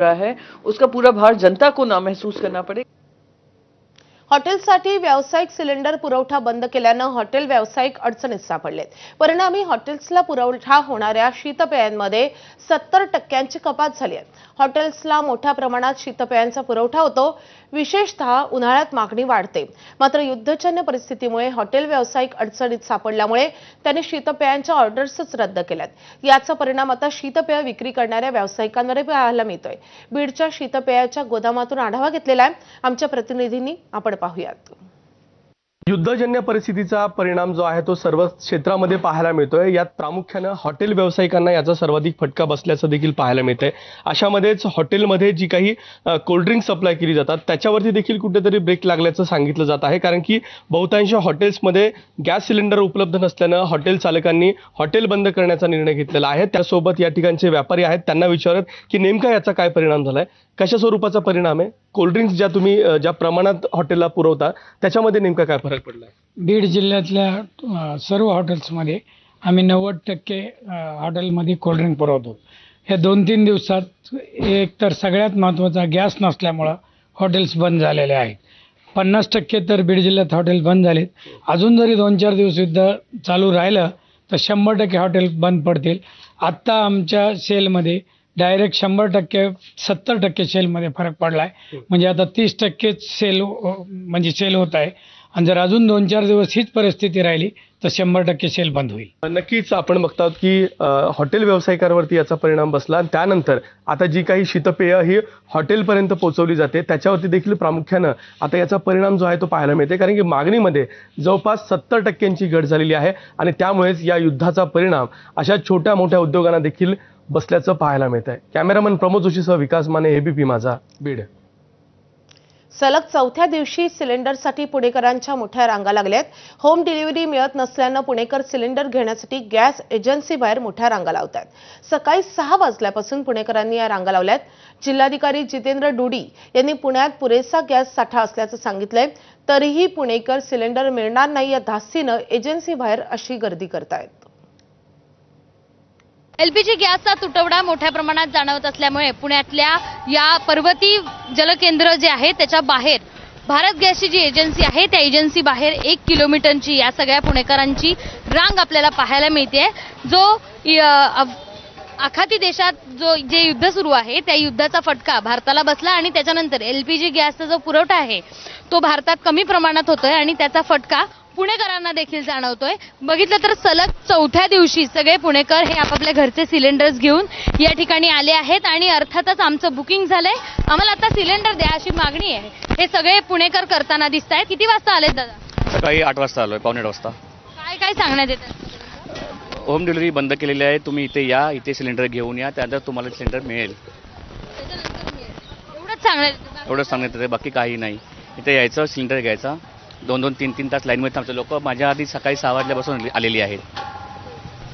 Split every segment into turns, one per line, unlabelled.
रहा है उसका पूरा भार जनता को ना महसूस करना पड़े।
हॉटेलसाठी व्यावसायिक सिलेंडर पुरवठा बंद केल्यानं हॉटेल व्यावसायिक अडचणीत सापडलेत। परिणामी हॉटेल्सला पुरवठा होणाऱ्या शीतपेयांमध्ये 70% कपात झाली आहे। हॉटेल्सला मोठ्या प्रमाणात शीतपेयांचा पुरवठा होतो, विशेषतः उन्हाळ्यात मागणी वाढते। मात्र युद्धजन्य परिस्थितीमुळे हॉटेल व्यावसायिक अडचणीत सापडल्यामुळे त्यांनी शीतपेयांच्या ऑर्डर्सच रद्द केल्यात। याचा परिणाम आता शीतपेय विक्री करणाऱ्या व्यावसायिकांवर पाहायला मिळतोय। बीडच्या शीतपेयाच्या गोदामातून आढावा घेतलेला आहे आमच्या प्रतिनिधींनी, आपण पाहूयात।
युद्धजन्य परिस्थितीचा परिणाम जो आहे तो सर्व क्षेत्रामध्ये पाहायला मिळतोय। यात प्रामुख्याने हॉटेल व्यावसायिकांना याचा सर्वाधिक फटका बसल्याचं देखील पाहायला मिळतंय। अशामध्येच हॉटेलमध्ये जी काही कोल्ड्रिंक सप्लाय केली जातात त्याच्यावरती देखील कुठेतरी ब्रेक लागल्याचं सांगितलं जात आहे, कारण की बहुतांश हॉटेल्समध्ये गॅस सिलेंडर उपलब्ध नसल्यानं हॉटेल चालकांनी हॉटेल बंद करण्याचा निर्णय घेतलेला आहे। त्यासोबत या ठिकाणचे व्यापारी आहेत, त्यांना विचारत की नेमका याचा काय परिणाम झालाय, कशा स्वरूपाचा परिणाम आहे, कोल्ड्रिंक्स ज्या प्रमाणात हॉटेलला पुरवता त्याच्यामध्ये नेमका काय फरक पडलाय।
बीड जिल्ह्यातल्या सर्व हॉटेल्समध्ये आम्ही 90% हॉटेलमध्ये कोल्ड्रिंक पुरवतो। हे 2-3 दिवसात एक तर सगळ्यात महत्त्वाचा गॅस नसल्यामुळं हॉटेल्स बंद झालेले आहेत। 50% तर बीड जिल्ह्यात हॉटेल बंद झालेत। अजून जरी 2-4 दिवस युद्ध चालू राहिलं तर 100% हॉटेल बंद पडतील। आत्ता आमच्या सेलमध्ये डायरेक्ट 100% 70% सेलमध्ये फरक पडला आहे, म्हणजे आता 30% सेल होत आहे। आणि जर अजून 2-4 दिवस हीच परिस्थिती राहिली तर 100% सेल बंद होईल।
नक्कीच आपण बघतात की हॉटेल व्यावसायिकांवरती याचा परिणाम बसला आणि त्यानंतर आता जी काही शीतपेय ही हॉटेलपर्यंत पोहोचवली जाते त्याच्यावरती देखील प्रामुख्यानं आता याचा परिणाम जो आहे तो पाहायला मिळते, कारण की मागणीमध्ये जवळपास 70% घट झालेली आहे आणि त्यामुळेच या युद्धाचा परिणाम अशा छोट्या मोठ्या उद्योगांना देखील बसल्याचं पाहायला मिळत आहे। कॅमेरामन प्रमोद जोशीसह विकास माने, एबीपी माझा, बीड।
सलग चौथ्या दिवशी सिलेंडरसाठी पुणेकरांच्या मोठ्या रांगा लागल्यात। होम डिलिव्हरी मिळत नसल्यानं पुणेकर सिलेंडर घेण्यासाठी गॅस एजन्सी बाहेर मोठ्या रांगा लावतात। सकाळी 6 वाजल्यापासून पुणेकरांनी या रांगा लावल्यात। जिल्हाधिकारी जितेंद्र डुडी यांनी पुण्यात पुरेसा गॅस साठा असल्याचं सांगितलंय, तरीही पुणेकर सिलेंडर मिळणार नाही या धास्तीनं एजन्सी बाहेर अशी गर्दी करतायत।
एलपीजी गॅसचा तुटवडा मोठ्या प्रमाणात जाणवत असल्यामुळे पुण्यातल्या या पर्वती जलकेंद्र जे आहे त्याच्या बाहेर भारत गॅसची जी एजन्सी आहे त्या एजन्सी बाहेर 1 किलोमीटरची या सगळ्या पुणेकरांची रांग आपल्याला पाहायला मिळते। जो आखाती देशात जे युद्ध सुरू आहे त्या युद्धाचा फटका भारताला बसला आणि त्याच्यानंतर एलपीजी गॅसचा जो पुरवठा आहे तो भारतात कमी प्रमाणात होतोय आणि त्याचा फटका पुणेकरांना देखील जाणवतोय। बघितलं तर सलग चौथ्या दिवशी सगळे पुणेकर हे आपापल्या घरचे सिलेंडर्स घेऊन या ठिकाणी आले आहेत आणि अर्थातच आमचं बुकिंग झालंय, आम्हाला आता सिलेंडर द्या अशी मागणी आहे। हे सगळे पुणेकर करताना दिसत आहेत। किती वाजता आलेत दादा?
सकाळी 8 वाजता आलोय, पावणे 8 वाजता।
काय काय सांगण्यात येतं?
होम डिलिव्हरी बंद केलेली आहे, तुम्ही इथे या, इथे सिलेंडर घेऊन या, त्यानंतर तुम्हाला सिलेंडर मिळेल
एवढंच सांगण्यात येतं?
एवढंच सांगण्यात येते, बाकी काही नाही। इथे यायचं, सिलेंडर घ्यायचा, 2-2, 3-3 तास लाईनमध्ये थांबचे लोक माझ्या आधी सकाळी 6 वाजल्यापासून आलेली आहेत।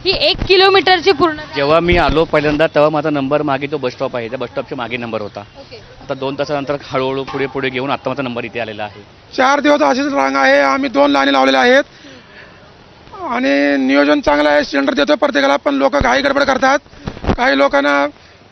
ही 1 किलोमीटरची पूर्ण
जेव्हा मी आलो पहिल्यांदा तेव्हा माझा नंबर मागे तो बस स्टॉप आहे, त्या बस स्टॉपच्या मागे नंबर होता। आता 2 तासानंतर हळूहळू पुढे पुढे घेऊन आता माझा नंबर इथे आलेला आहे।
4 दिवस अशीच रांग आहे, आम्ही 2 लाईनी लावलेल्या आहेत आणि नियोजन चांगलं आहे, सिलेंडर देतो प्रत्येकाला, पण लोक घाई गडबड करतात। काही लोकांना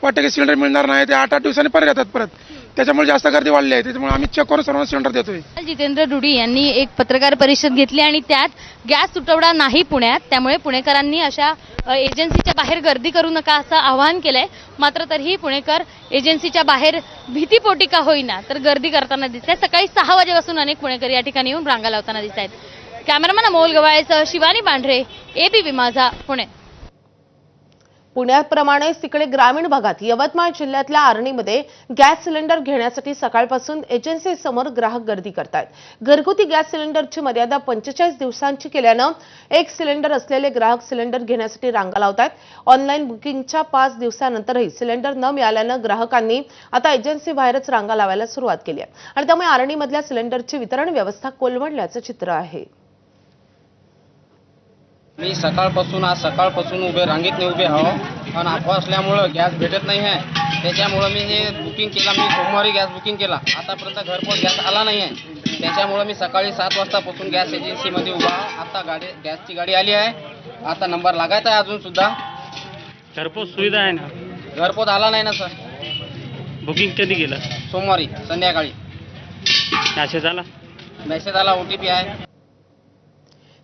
वाटतं की सिलेंडर मिळणार नाही, ते 8-8 दिवसांनी परत येतात परत, त्याच्यामुळे जास्त गर्दी वाढली आहे। त्याच्यामुळे आम्ही चेक करून सर्वांना सिलेंडर देतोय।
जितेंद्र डुडी यांनी एक पत्रकार परिषद घेतली आणि त्यात गॅस तुटवडा नाही पुण्यात, त्यामुळे पुणेकरांनी अशा एजन्सीच्या बाहेर गर्दी करू नका असं आवाहन केलंय। मात्र तरीही पुणेकर एजन्सीच्या बाहेर भीतीपोटी का होईना तर गर्दी करताना दिसत आहेत। सकाळी 6 वाजेपासून अनेक पुणेकर या ठिकाणी येऊन रांगा लावताना दिसत आहेत। कॅमेरामन अमोल गवाळेसह शिवानी पांढरे, एबीपी माझा, पुणे।
पुण्याप्रमाणेच तिकडे ग्रामीण भागात यवतमाळ जिल्ह्यातल्या आर्णीमध्ये गॅस सिलेंडर घेण्यासाठी सकाळपासून एजन्सी समोर ग्राहक गर्दी करतायत। घरगुती गॅस सिलेंडरची मर्यादा 45 दिवसांची केल्यानं 1 सिलेंडर असलेले ग्राहक सिलेंडर घेण्यासाठी रांगा लावतायत। ऑनलाईन बुकिंगच्या 5 दिवसानंतरही सिलेंडर न मिळाल्यानं ग्राहकांनी आता एजन्सी बाहेरच रांगा लावायला सुरुवात केली आहे आणि त्यामुळे आर्णीमधल्या सिलेंडरची वितरण व्यवस्था कोलमडल्याचं चित्र आहे।
मी सकाळपासून रांगेत उभे आहो आणि अफवा असल्यामुळं गॅस भेटत नाही आहे, त्याच्यामुळं मी हे बुकिंग केला। मी सोमवारी गॅस बुकिंग केला, आतापर्यंत घरपोच गॅस आला नाही आहे, त्याच्यामुळं मी सकाळी 7 वाजतापासून गॅस एजन्सीमध्ये उभा। आता गॅसची गाडी आली आहे, आता नंबर लागायचा आहे, अजून सुद्धा
घरपोच सुविधा आहे ना?
घरपोच आला नाही ना सर।
बुकिंग कधी केलं?
सोमवारी संध्याकाळी
मॅसेज आला?
मेसेज आला, OTP आहे.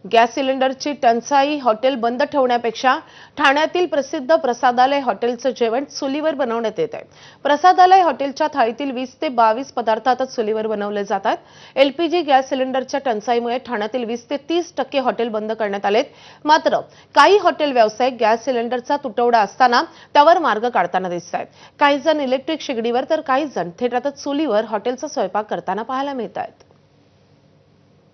गॅस सिलेंडरची टंचाई, हॉटेल बंद ठेवण्यापेक्षा ठाण्यातील प्रसिद्ध प्रसादालय हॉटेलचं जेवण चुलीवर बनवण्यात येत आहे. प्रसादालय हॉटेलच्या थाळीतील 20 ते 22 पदार्थ आता चुलीवर बनवले जातात. LPG गॅस सिलेंडरच्या टंचाईमुळे ठाण्यातील 20 ते 30% हॉटेल बंद करण्यात आलेत. मात्र काही हॉटेल व्यावसायिक गॅस सिलेंडरचा तुटवडा असताना त्यावर मार्ग काढताना दिसत आहेत. काही जण इलेक्ट्रिक शेगडीवर तर काही जण थेट आता चुलीवर हॉटेलचा स्वयंपाक करताना पाहायला मिळत आहेत.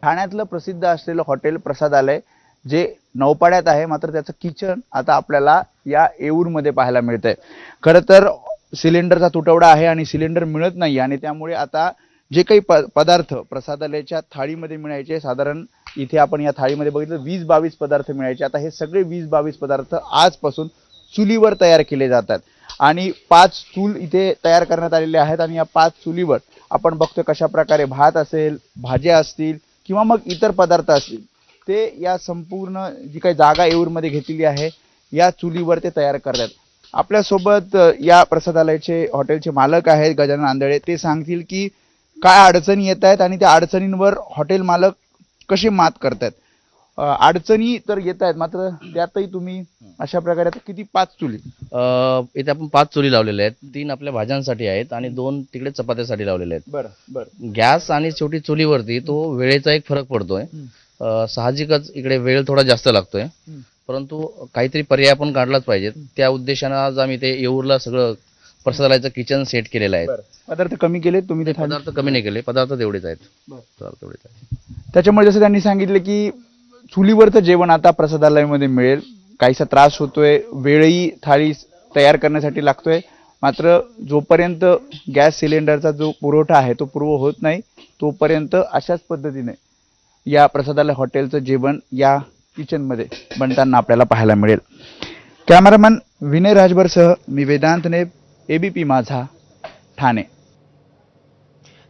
ठाण्यातलं प्रसिद्ध असलेलं हॉटेल प्रसादालय जे नौपाड्यात आहे, मात्र त्याचं किचन आता आपल्याला या येऊरमध्ये पाहायला मिळतंय. खरं तर सिलेंडरचा तुटवडा आहे आणि सिलेंडर मिळत नाही आणि त्यामुळे आता जे काही पदार्थ प्रसादालयाच्या थाळीमध्ये मिळायचे, साधारण इथे आपण या थाळीमध्ये बघितलं 20-22 पदार्थ मिळायचे, आता हे सगळे 20-22 पदार्थ आजपासून चुलीवर तयार केले जातात आणि 5 चूल इथे तयार करण्यात आलेले आहेत आणि या 5 चुलीवर आपण बघतोय कशा प्रकारे भात असेल, भाज्या असतील किंवा मग इतर पदार्थ असतील ते या संपूर्ण जी काही जागा येऊरमध्ये घेतलेली आहे या चुलीवर ते तयार करतात. आपल्यासोबत या प्रसादालयाचे हॉटेलचे मालक आहेत गजानन आंधळे. ते सांगतील की काय अडचणी येत आहेत आणि त्या अडचणींवर हॉटेल मालक कसे मात करतात. अडचणी तर येत आहेत, मात्र त्यातही तुम्ही अशा प्रकारे आता किती 5 चुली
इथे आपण 5 चुली लावलेल्या आहेत. 3 आपल्या भाज्यांसाठी आहेत आणि 2 तिकडे चपात्यासाठी लावलेले आहेत.
बरं.
गॅस आणि शेवटी चुलीवरती तो वेळेचा एक फरक पडतोय. साहजिकच इकडे वेळ थोडा जास्त लागतोय, परंतु काहीतरी पर्याय आपण काढलाच पाहिजे. त्या उद्देशानं आज आम्ही ते येऊरला सगळं प्रसादालयाचं किचन सेट केलेलं आहे.
पदार्थ कमी केले तुम्ही? ते
पदार्थ कमी नाही केले, पदार्थ तेवढेच आहेत.
त्याच्यामुळे जसं त्यांनी सांगितलं की चुलीवरचं जेवण आता प्रसादालयामध्ये मिळेल. काहीसा त्रास होतोय, वेळही थाळी तयार करण्यासाठी लागतोय, मात्र जोपर्यंत गॅस सिलेंडरचा जो पुरवठा आहे तो पूर्व होत नाही तोपर्यंत अशाच पद्धतीने या प्रसादालय हॉटेलचं जेवण या किचनमध्ये बनताना आपल्याला पाहायला मिळेल. कॅमेरामॅन विनय राजभरसह मी वेदांत नेब, ABP माझा, ठाणे.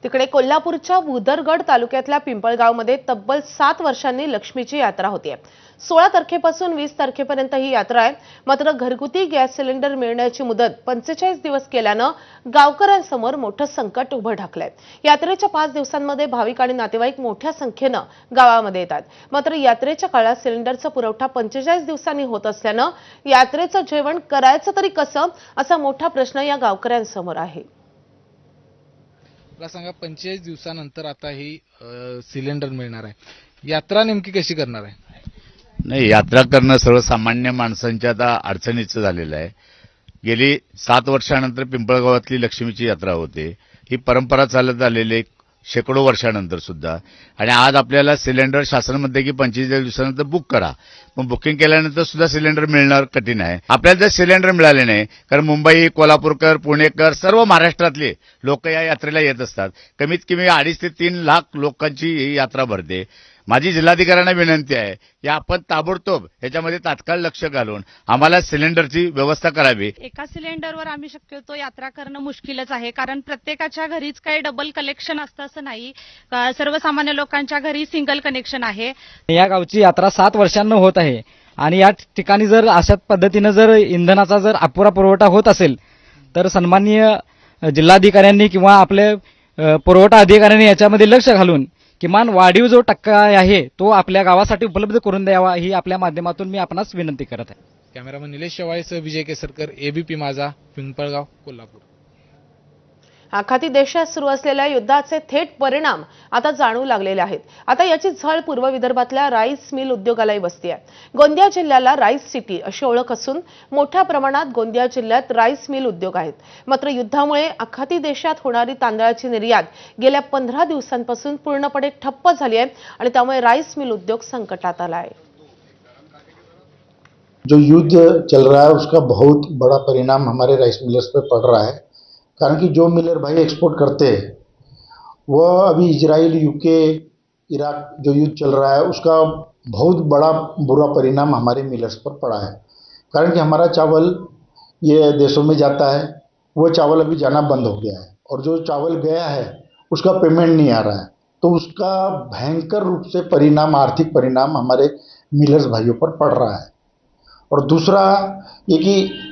तिकडे कोल्हापूरच्या भुदरगड तालुक्यातल्या पिंपळगावमध्ये तब्बल 7 वर्षांनी लक्ष्मीची यात्रा होतीये. 16 तारखेपासून 20 तारखेपर्यंत ही यात्रा आहे. मात्र घरगुती गॅस सिलेंडर मिळण्याची मुदत 45 दिवस केल्यानं गावकऱ्यांसमोर मोठं संकट उभं ठाकलंय. यात्रेच्या 5 दिवसांमध्ये भाविक आणि नातेवाईक मोठ्या संख्येनं गावामध्ये येतात. मात्र यात्रेच्या काळात सिलेंडरचा पुरवठा 45 दिवसांनी होत असल्यानं यात्रेचं जेवण करायचं तरी कसं, असा मोठा प्रश्न या गावकऱ्यांसमोर आहे.
मला सांगा, 45 दिवसानंतर आता ही सिलेंडर मिळणार आहे, यात्रा नेमकी कशी करणार आहे?
नाही, यात्रा करणं सर्वसामान्य माणसांच्या आता अडचणीचं झालेलं आहे. गेली 7 वर्षानंतर पिंपळगावातली लक्ष्मीची यात्रा होते. ही परंपरा चालत आलेली शेकडो वर्षानंतर सुद्धा. आणि आज आपल्याला सिलेंडर शासन म्हणते की 45 दिवसानंतर बुक करा, पण बुकिंग केल्यानंतर सुद्धा सिलेंडर मिळणार कठीण आहे. आपल्याला जर सिलेंडर मिळाले नाही, कारण मुंबई, कोल्हापूरकर, पुणेकर, सर्व महाराष्ट्रातले लोक या यात्रेला येत असतात. कमीत कमी 2.5 ते 3 लाख लोकांची ही यात्रा भरते. माझी जिल्हाधिकाऱ्यांना विनंती आहे की आपण ताबडतोब ह्याच्यामध्ये तात्काळ लक्ष घालून आम्हाला सिलेंडरची व्यवस्था करावी.
एका सिलेंडरवर आम्ही शक्यतो यात्रा करणं मुश्किलच आहे, कारण प्रत्येकाच्या घरीच काही डबल कनेक्शन असतं असं नाही. सर्वसामान्य लोकांच्या घरी सिंगल कनेक्शन आहे.
या गावची यात्रा 7 वर्षांना होत आहे आणि या ठिकाणी जर अशा पद्धतीनं जर इंधनाचा जर अपुरा पुरवठा होत असेल तर सन्माननीय जिल्हाधिकाऱ्यांनी किंवा आपले पुरवठा अधिकाऱ्यांनी याच्यामध्ये लक्ष घालून किमान वाढीव जो टक्का आहे तो आपल्या गावासाठी उपलब्ध करून द्यावा, ही आपल्या माध्यमातून मी आपणास विनंती करत आहे.
कॅमेरामन निलेश शेवाळेसह विजय केसरकर, ABP माझा, पिंपळगाव, कोल्हापूर.
आखाती देशात सुरू असलेल्या युद्धाचे थेट परिणाम आता जाणवू लागलेले आहेत. आता याची झळ पूर्व विदर्भातल्या राईस मिल उद्योगालाही बसते आहे. गोंदिया जिल्ह्याला राईस सिटी अशी ओळख असून मोठ्या प्रमाणात गोंदिया जिल्ह्यात राईस मिल उद्योग आहेत. मात्र युद्धामुळे आखाती देशात होणारी तांदळाची निर्यात गेल्या 15 दिवसांपासून पूर्णपणे ठप्प झाली आहे आणि त्यामुळे राईस मिल उद्योग संकटात आला आहे.
जो युद्ध चल रहा है उसका बहुत बड़ा परिणाम हमारे राइस मिलर्स पे पड़ रहा है, कारण कि जो मिलर भाई एक्सपोर्ट करते हैं वह अभी इजराइल, UK, इराक जो युद्ध चल रहा है उसका बहुत बड़ा बुरा परिणाम हमारे मिलर्स पर पड़ा है. कारण कि हमारा चावल ये देशों में जाता है, वो चावल अभी जाना बंद हो गया है और जो चावल गया है उसका पेमेंट नहीं आ रहा है. तो उसका भयंकर रूप से परिणाम, आर्थिक परिणाम हमारे मिलर्स भाइयों पर पड़ रहा है. और दूसरा ये कि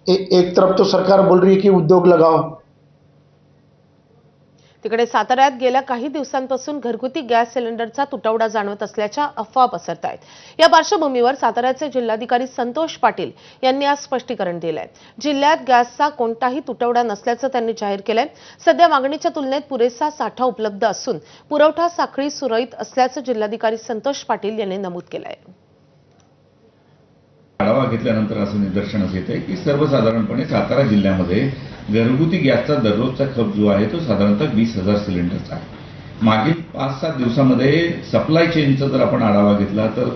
एक तरफ तो सरकार बोल रही है कि उद्योग लगाओ,
तिकडे साताऱ्यात गेल्या काही दिवसांपासून घरगुती गॅस सिलेंडरचा तुटवडा जाणवत असल्याच्या अफवा पसरत आहेत। या पार्श्वभूमीवर साताऱ्याचे जिल्हाधिकारी संतोष पाटील यांनी आज स्पष्टीकरण दिलंय। जिल्ह्यात गॅसचा कोणताही तुटवडा नसल्याचं त्यांनी जाहीर केलंय। सध्या मागणीच्या तुलनेत पुरेसा साठा उपलब्ध असून पुरवठा साखळी सुरळीत असल्याचं जिल्हाधिकारी संतोष पाटील यांनी नमूद केलंय।
आढावा घेतल्यानंतर असं निदर्शनास येते की सर्वसाधारणपणे सातारा जिल्ह्यामध्ये घरगुती गॅसचा दररोजचा खप जो आहे तो साधारणतः 20,000 सिलेंडरचा आहे। मागील 5-7 दिवसामध्ये सप्लाय चेनचा जर आपण आढावा घेतला तर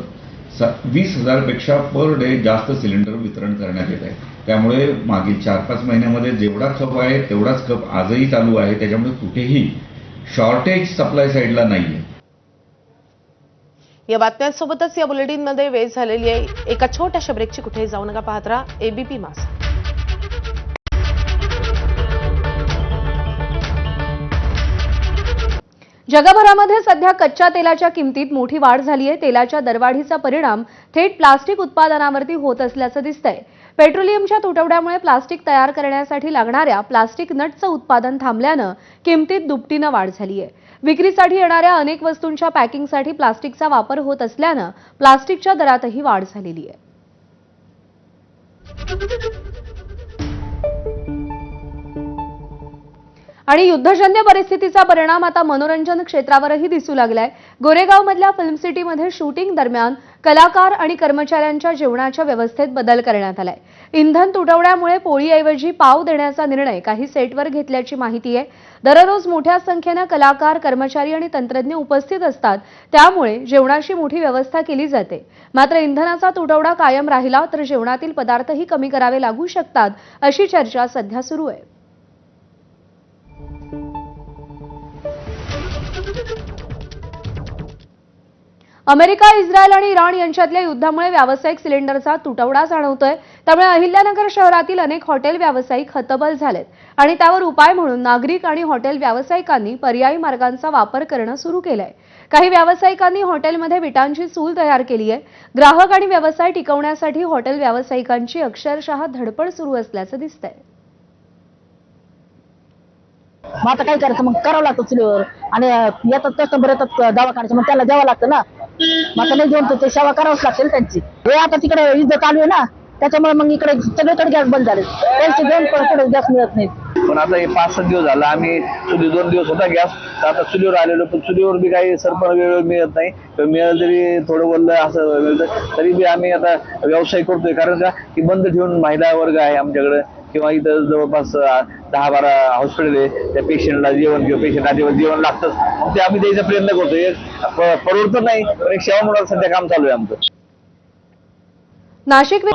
20,000 पेक्षा पर डे जास्त सिलेंडर वितरण करण्यात येत आहे। त्यामुळे मागील 4-5 महिन्यामध्ये जेवढा खप आहे तेवढाच खप आजही चालू आहे। त्याच्यामुळे कुठेही शॉर्टेज सप्लाय साईडला नाहीये।
या बातम्यांसोबतच या बुलेटिनमध्ये वेळ झालेली आहे। एका छोट्याशा ब्रेकची कुठेही जाऊ नका, पाहत राहा एबीपी माझा।
जगभरामध्ये सध्या कच्च्या तेलाच्या किमतीत मोठी वाढ झाली आहे। तेलाच्या दरवाढीचा परिणाम थेट प्लास्टिक उत्पादनावरती होत असल्याचं दिसतंय। पेट्रोलियमच्या तुटवड्यामुळे प्लास्टिक तयार करण्यासाठी लागणाऱ्या प्लास्टिक नटचं उत्पादन थांबल्यानं किमतीत दुपटीनं वाढ झाली आहे। विक्रीसाठी येणाऱ्या अनेक वस्तूंच्या पॅकिंगसाठी प्लास्टिकचा वापर होत असल्यानं प्लास्टिकच्या दरातही वाढ झालेली आहे। आणि युद्धजन्य परिस्थितीचा परिणाम आता मनोरंजन क्षेत्रावरही दिसू लागलाय। गोरेगावमधल्या फिल्म सिटीमध्ये शूटिंग दरम्यान कलाकार आणि कर्मचाऱ्यांच्या जेवणाच्या व्यवस्थेत बदल करण्यात आलाय। इंधन तुटवड्यामुळे पोळीऐवजी पाव देण्याचा निर्णय काही सेटवर घेतल्याची माहिती आहे। दररोज मोठ्या संख्येने कलाकार, कर्मचारी आणि तंत्रज्ञ उपस्थित असतात, त्यामुळे जेवणाची मोठी व्यवस्था केली जाते। मात्र इंधनाचा तुटवडा कायम राहिला तर जेवणातील पदार्थही कमी करावे लागू शकतात, अशी चर्चा सध्या सुरू आहे। अमेरिका, इस्रायल आणि इराण यांच्यातल्या युद्धामुळे व्यावसायिक सिलेंडरचा तुटवडा जाणवतोय। त्यामुळे अहिल्यानगर शहरातील अनेक हॉटेल व्यावसायिक हतबल झालेत आणि त्यावर उपाय म्हणून नागरिक आणि हॉटेल व्यावसायिकांनी पर्यायी मार्गांचा वापर करणं सुरू केलंय। काही व्यावसायिकांनी हॉटेलमध्ये विटांची चूल तयार केली आहे। ग्राहक आणि व्यवसाय टिकवण्यासाठी हॉटेल व्यावसायिकांची अक्षरशः धडपड सुरू असल्याचं दिसतंय।
मग आता काय करायचं, मग करावं लागतं चुलीवर आणि येतात कस्टमर येतात दवाखान्याचं, मग त्याला द्यावं लागतं ना। मग आता नाही देऊन ते सेवा करावंच लागते त्यांची। हे आता तिकडे युद्ध चालू आहे ना, त्याच्यामुळे मग इकडे सगळीकडे गॅस बंद झाले, त्यांचे दोन पुढे गॅस मिळत नाही।
पण आता हे 5-7 दिवस झाला आम्ही चुली 2 दिवस होता गॅस, तर आता चुलीवर आलेलो, पण चुलीवर बी काही सरपण वेळ मिळत नाही। मिळालं तरी थोडं बोललं असं मिळतं, तरी बी आम्ही आता व्यवसाय करतोय। कारण का की बंद ठेवून महिला वर्ग आहे आमच्याकडे, किंवा इथं जवळपास 10-12 हॉस्पिटल आहे, त्या पेशंटला जेवण किंवा पेशंट जेवण लागतंच, मग ते आम्ही द्यायचा प्रयत्न करतोय। परवडत नाही, पण एक सेवा म्हणून सध्या काम चालू आहे आमचं।
नाशिक